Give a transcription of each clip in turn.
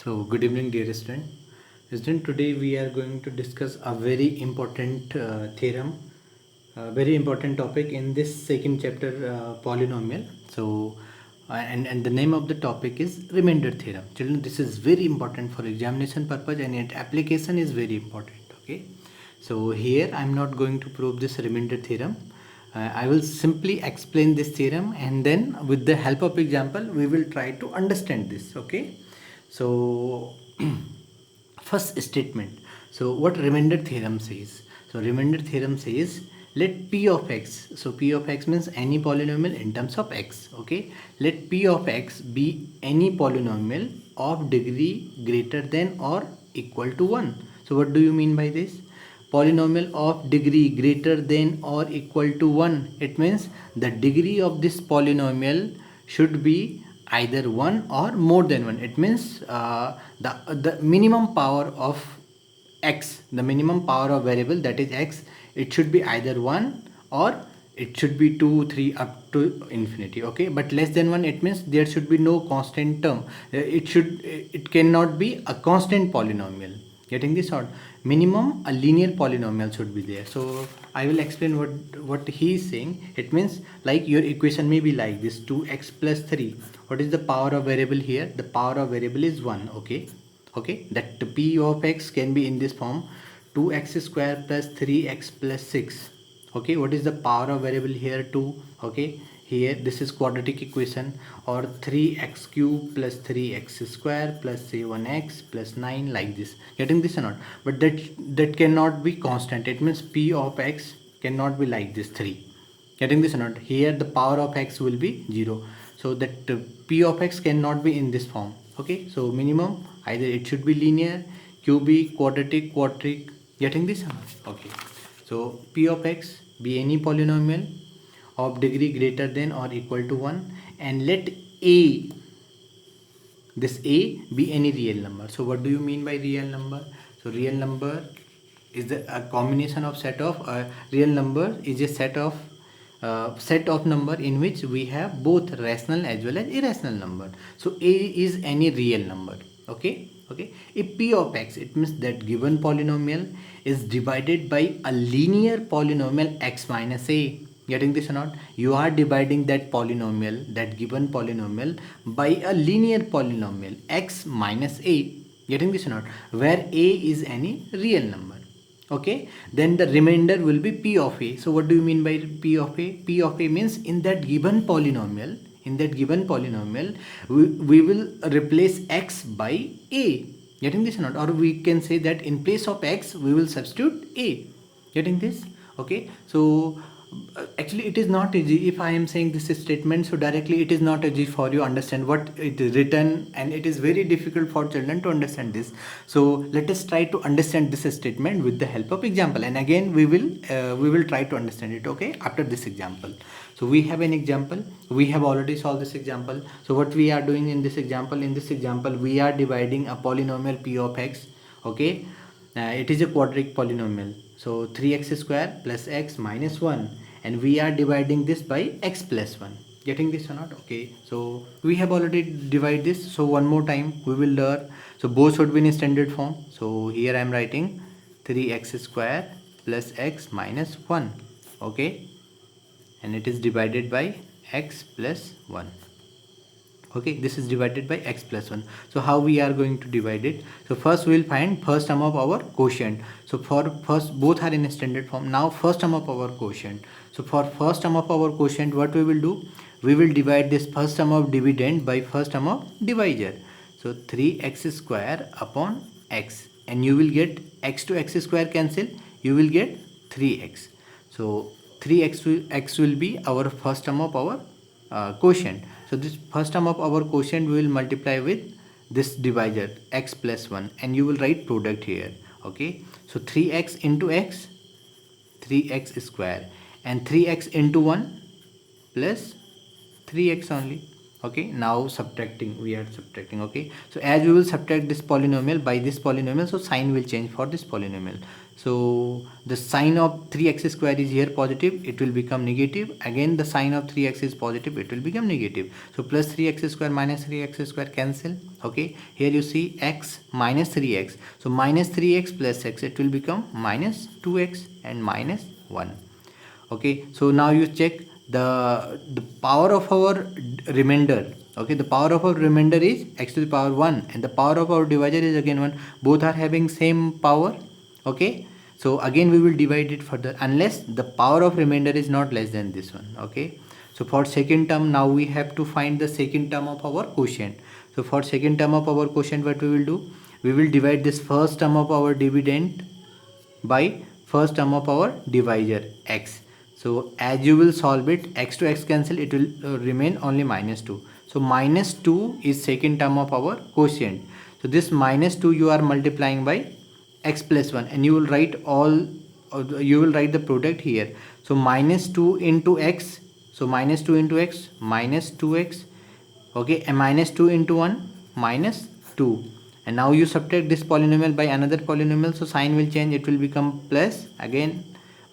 So, good evening, dear student. Student, today we are going to discuss a very important theorem, a very important topic in this second chapter, polynomial. So, and the name of the topic is remainder theorem. Children, this is very important for examination purpose, and its application is very important. Okay. So here I am not going to prove this remainder theorem. I will simply explain this theorem, and then with the help of example we will try to understand this. Okay. So first statement. So what remainder theorem says? So remainder theorem says, let p of x, so p of x means any polynomial in terms of x. Okay, let p of x be any polynomial of degree greater than or equal to 1. So what do you mean by this? Polynomial of degree greater than or equal to 1, it means the degree of this polynomial should be either 1 or more than 1. It means the minimum power of x, the minimum power of variable, that is x, it should be either 1 or it should be 2, 3 up to infinity. Okay, but less than 1, it means there should be no constant term. It cannot be a constant polynomial. Getting this out? Minimum a linear polynomial should be there. So I will explain what he is saying. It means like your equation may be like this: 2x plus 3. What is the power of variable here? The power of variable is 1. Okay, that p of x can be in this form: 2x square plus 3x plus 6. Okay, what is the power of variable here? 2. Okay, here this is quadratic equation, or 3x cube plus 3x square plus 7x plus 9, like this. Getting this or not? But that cannot be constant. It means p of x cannot be like this 3. Getting this or not? Here the power of x will be 0, so that p of x cannot be in this form. Okay, so minimum either it should be linear, cubic, quadratic. Getting this or not? Okay, so p of x be any polynomial of degree greater than or equal to 1, and let a, this a be any real number. So what do you mean by real number? So real number is a combination of set of real number is a set of number in which we have both rational as well as irrational number. So a is any real number. Okay, if p of x, it means that given polynomial is divided by a linear polynomial x minus a. Getting this or not? You are dividing that polynomial, that given polynomial, by a linear polynomial x minus a. Getting this or not? Where a is any real number. Okay, then the remainder will be p of a. So what do you mean by p of a? P of a means in that given polynomial, we will replace x by a. Getting this or not? Or we can say that in place of x we will substitute a. Getting this? Okay, so actually it is not easy. If I am saying this statement, so directly it is not easy for you understand what it is written, and it is very difficult for children to understand this. So let us try to understand this statement with the help of example, and again we will try to understand it. Okay, after this example. So we have an example, we have already solved this example. So what we are doing in this example, we are dividing a polynomial p of x. Okay, it is a quadratic polynomial. So 3x square plus x minus 1, and we are dividing this by x plus 1. Getting this or not? Okay, so we have already divided this, so one more time we will learn. So both should be in standard form. So here I am writing 3x square plus x minus 1. Okay, and it is divided by x plus 1. Okay, this is divided by x plus 1. So how we are going to divide it? So first we will find first term of our quotient. So for first, both are in standard form. Now first term of our quotient. So for first term of our quotient, what we will do? We will divide this first term of dividend by first term of divisor. So 3x square upon x, and you will get x to x square cancel, you will get 3x. So 3x will be our first term of our quotient. So this first term of our quotient we will multiply with this divisor x plus 1, and you will write product here. Okay, so 3x into x, 3x square, and 3x into 1 plus 3x only. Okay, now subtracting, we are subtracting. Okay, so as we will subtract this polynomial by this polynomial, so sign will change for this polynomial. So the sign of 3x square is here positive, it will become negative. Again the sign of 3x is positive, it will become negative. So plus 3x square minus 3x square cancel. Okay, here you see x minus 3x. So minus 3x plus x, it will become minus 2x and minus 1. Okay, so now you check the power of our remainder. Okay, the power of our remainder is x to the power 1 and the power of our divisor is again 1. Both are having same power. Okay, so again we will divide it further unless the power of remainder is not less than this one. Okay, so for second term, now we have to find the second term of our quotient. So for second term of our quotient, what we will do, we will divide this first term of our dividend by first term of our divisor x. So as you will solve it, x to x cancel, it will remain only minus 2. So minus 2 is second term of our quotient. So this minus 2 you are multiplying by x plus 1 and you will write you will write the product here. So minus 2 into x, so minus 2 into x minus 2x. Okay, and minus 2 into 1 minus 2. And now you subtract this polynomial by another polynomial, so sign will change, it will become plus. Again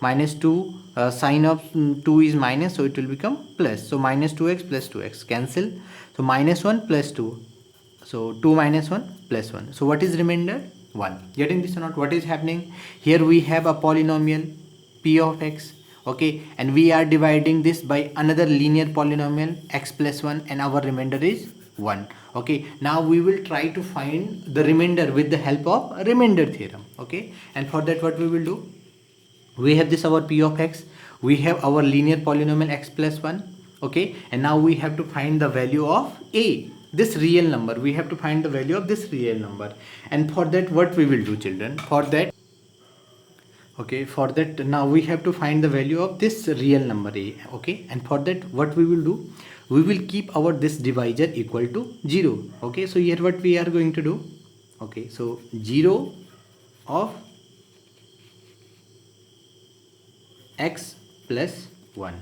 minus 2, sign of 2 is minus, so it will become plus. So minus 2x plus 2x cancel. So minus 1 plus 2, so 2 minus 1 plus 1. So what is remainder? 1. Getting this or not? What is happening here? We have a polynomial p of x. Okay, and we are dividing this by another linear polynomial x plus 1 and our remainder is 1. Okay, now we will try to find the remainder with the help of remainder theorem. Okay, and for that what we will do, we have this our p of x, we have our linear polynomial x plus 1. Okay, and now we have to find the value of a, this real number. We have to find the value of this real number, and for that what we will do, children, for that, okay, for that now we have to find the value of this real number a. Okay, and for that what we will do, we will keep our this divisor equal to 0. Okay, so here what we are going to do, okay, so 0 of x plus 1.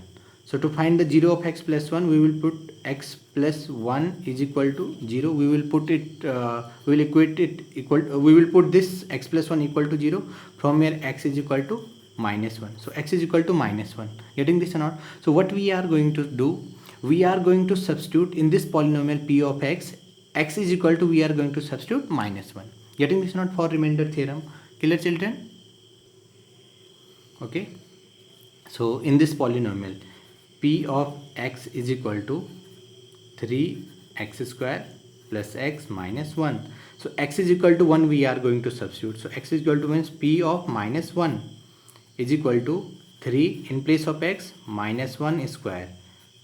So to find the 0 of x plus 1, we will put x plus 1 is equal to 0. We will put it, we will equate it equal, we will put this x plus 1 equal to 0. From here x is equal to minus 1. So x is equal to minus 1. Getting this or not? So what we are going to do, we are going to substitute in this polynomial p of x, x is equal to, we are going to substitute minus 1. Getting this or not? For remainder theorem. Clear, children? Okay. So in this polynomial, p of x is equal to 3x square plus x minus 1. So x is equal to 1, we are going to substitute. So x is equal to means p of minus 1 is equal to 3 in place of x minus 1 square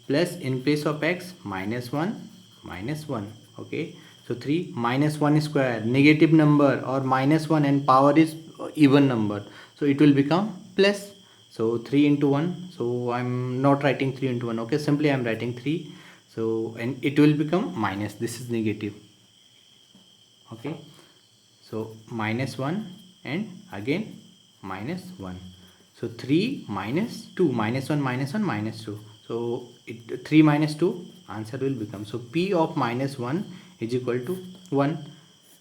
plus in place of x minus 1 minus 1. Okay, so 3 minus 1 square, negative number or minus 1, and power is even number, so it will become plus. So 3 into 1, so I'm not writing 3 into 1. Okay, simply I'm writing 3. So and it will become minus, this is negative. Okay, so minus 1 and again minus 1. So 3 minus 2, minus 1 minus 1 minus 2. So 3 minus 2, answer will become, so p of minus 1 is equal to 1.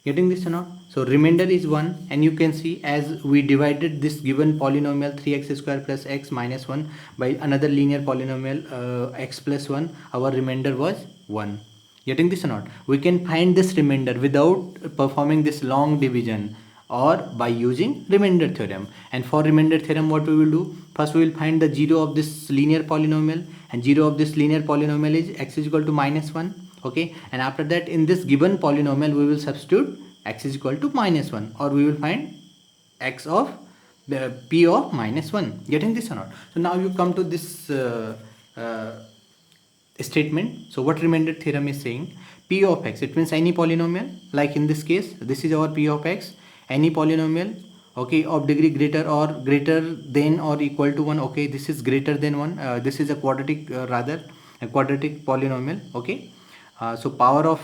Getting this or not? So remainder is 1, and you can see as we divided this given polynomial 3x square plus x minus 1 by another linear polynomial x plus 1, our remainder was 1. Getting this or not? We can find this remainder without performing this long division or by using remainder theorem. And for remainder theorem, what we will do, first we will find the 0 of this linear polynomial, and 0 of this linear polynomial is x is equal to minus 1. Okay, and after that in this given polynomial we will substitute x is equal to minus 1, or we will find x of the p of minus 1. Getting this or not? So now you come to this statement. So what remainder theorem is saying, p of x, it means any polynomial, like in this case this is our p of x, any polynomial, okay, of degree greater than or equal to 1. Okay, this is greater than 1, this is a quadratic, rather a quadratic polynomial. Okay, so power of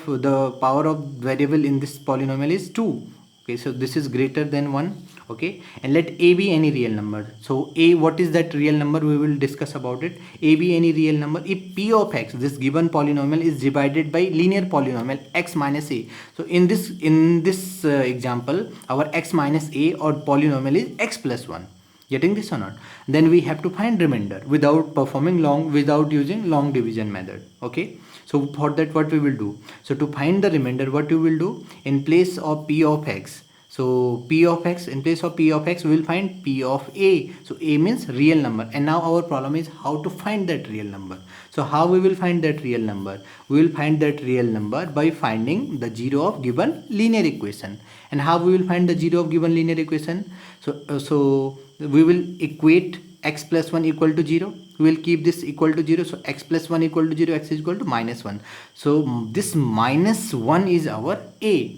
variable in this polynomial is 2. Okay, so this is greater than 1. Okay, and let a be any real number. So a, what is that real number? We will discuss about it. A be any real number if p of x, this given polynomial, is divided by linear polynomial x minus a. So in this example, our x minus a or polynomial is x plus 1. Getting this or not? Then we have to find remainder without using long division method. Okay, so for that, what we will do? So to find the remainder, what you will do, in place of p of x, so p of x, in place of p of x, we will find p of a. So a means real number, and now our problem is how to find that real number. So how we will find that real number? We will find that real number by finding the zero of given linear equation. And how we will find the zero of given linear equation? So we will equate x plus 1 equal to 0. We will keep this equal to 0. So x plus 1 equal to 0, x is equal to minus 1. So this minus 1 is our a,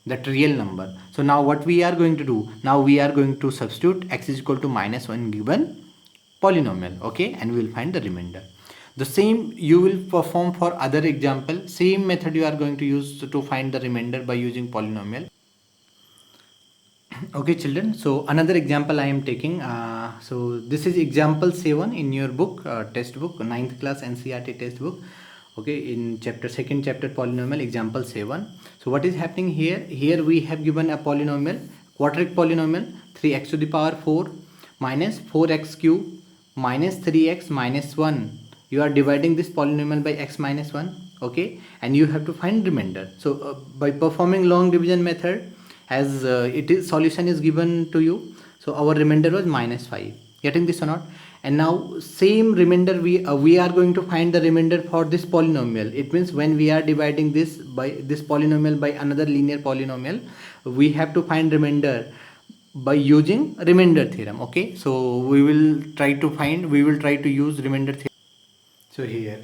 that real number. So now what we are going to do? Now we are going to substitute x is equal to minus 1 given polynomial. Okay, and we will find the remainder. The same you will perform for other example. Same method you are going to use to find the remainder by using polynomial. Okay children, so another example I am taking. So this is example 7 in your book, textbook, 9th class NCERT textbook. Okay, in second chapter polynomial, example 7. So what is happening here? Here we have given a polynomial, quadratic polynomial, 3x to the power 4 minus 4x cube minus 3x minus 1. You are dividing this polynomial by x minus 1. Okay, and you have to find remainder. So by performing long division method, as solution is given to you, so our remainder was minus 5. Getting this or not? And now same remainder we are going to find the remainder for this polynomial. It means when we are dividing this polynomial by another linear polynomial, we have to find remainder by using remainder theorem. Okay, so we will try to use remainder theorem. So here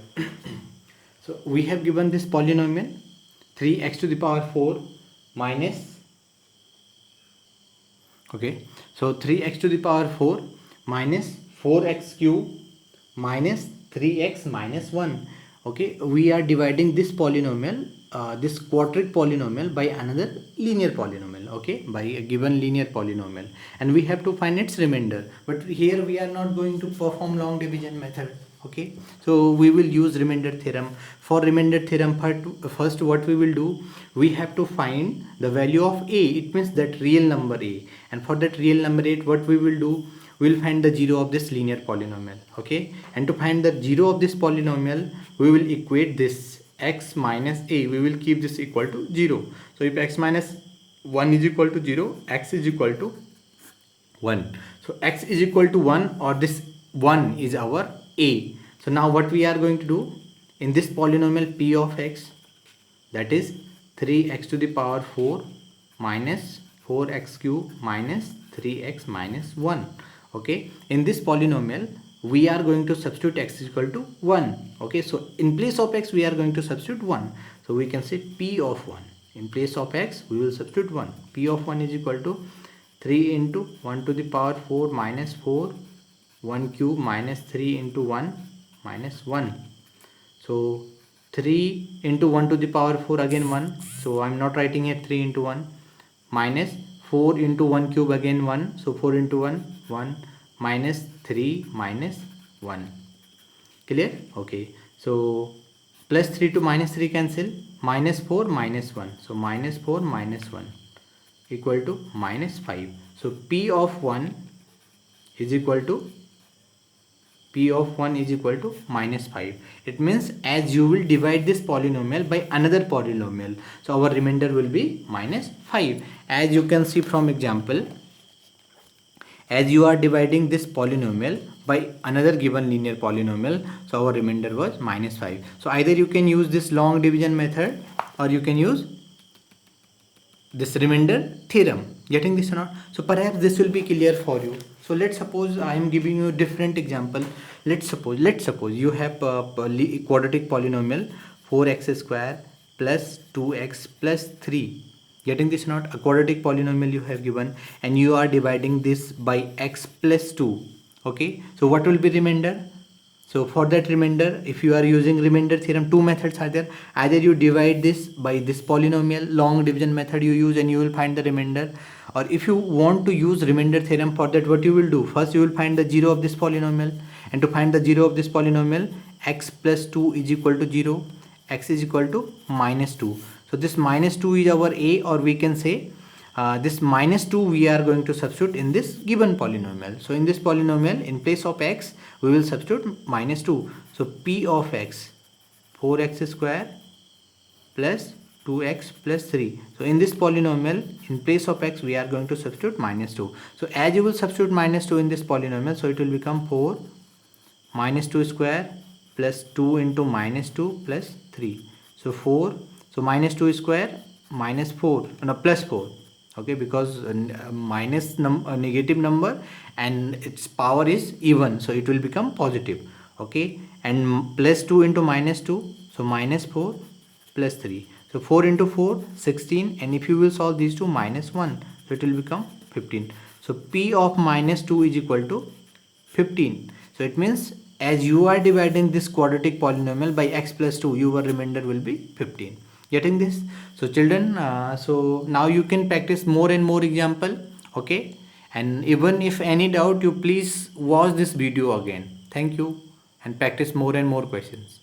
so we have given this polynomial 3x to the power 4 minus, okay, so 3x to the power 4 minus 4x cube minus 3x minus 1. Okay, we are dividing this polynomial, this quadratic polynomial by another linear polynomial. Okay, by a given linear polynomial, and we have to find its remainder. But here we are not going to perform long division method. Okay, so we will use remainder theorem. For remainder theorem, first what we will do, we have to find the value of a. It means that real number a, and for that real number a, what we will do, we will find the zero of this linear polynomial. Okay, and to find the zero of this polynomial, we will equate this x minus a. We will keep this equal to 0. So if x minus 1 is equal to 0, x is equal to 1. So x is equal to 1, or this 1 is our a. So now what we are going to do, in this polynomial p of x, that is 3x to the power 4 minus 4x cube minus 3x minus 1. Okay, in this polynomial we are going to substitute x is equal to 1. Okay, so in place of x we are going to substitute 1. So we can say p of 1. In place of x we will substitute 1. P of 1 is equal to 3 into 1 to the power 4 minus 4, 1 cube minus 3 into 1 minus 1. So 3 into 1 to the power 4, again 1. So I am not writing here 3 into 1, minus 4 into 1 cube, again 1. So 4 into 1, 1, minus 3 minus 1. Clear? Okay. So plus 3 to minus 3 cancel. Minus 4 minus 1. So minus 4 minus 1 equal to minus 5. So P of 1 is equal to minus 5. It means as you will divide this polynomial by another polynomial, so our remainder will be minus 5. As you can see from example, as you are dividing this polynomial by another given linear polynomial, so our remainder was minus 5. So either you can use this long division method, or you can use this remainder theorem. Getting this or not? So perhaps this will be clear for you. So let's suppose I am giving you a different example. Let's suppose you have a quadratic polynomial 4x square plus 2x plus 3. Getting this or not? A quadratic polynomial you have given, and you are dividing this by x plus 2. Okay, so what will be remainder? So for that remainder, if you are using remainder theorem, two methods are there. Either you divide this by this polynomial, long division method you use, and you will find the remainder. Or if you want to use remainder theorem, for that what you will do, first you will find the zero of this polynomial, and to find the zero of this polynomial, x plus 2 is equal to 0, x is equal to minus 2. So this minus 2 is our a, or we can say this minus 2 we are going to substitute in this given polynomial. So in this polynomial, in place of x, we will substitute minus 2. So p of x, 4x square plus 2x plus 3. So in this polynomial, in place of x, we are going to substitute minus 2. So as you will substitute minus 2 in this polynomial, so it will become 4 minus 2 square plus 2 into minus 2 plus 3. So 4, so minus 2 square minus 4, no, plus 4. Okay, because negative number and its power is even, so it will become positive. Okay, and plus 2 into minus 2, so minus 4 plus 3. So 4 into 4, 16, and if you will solve these two, minus 1, so it will become 15. So p of minus 2 is equal to 15. So it means as you are dividing this quadratic polynomial by x plus 2, your remainder will be 15. Getting this? So children, so now you can practice more and more example. Okay, and even if any doubt, you please watch this video again. Thank you, and practice more and more questions.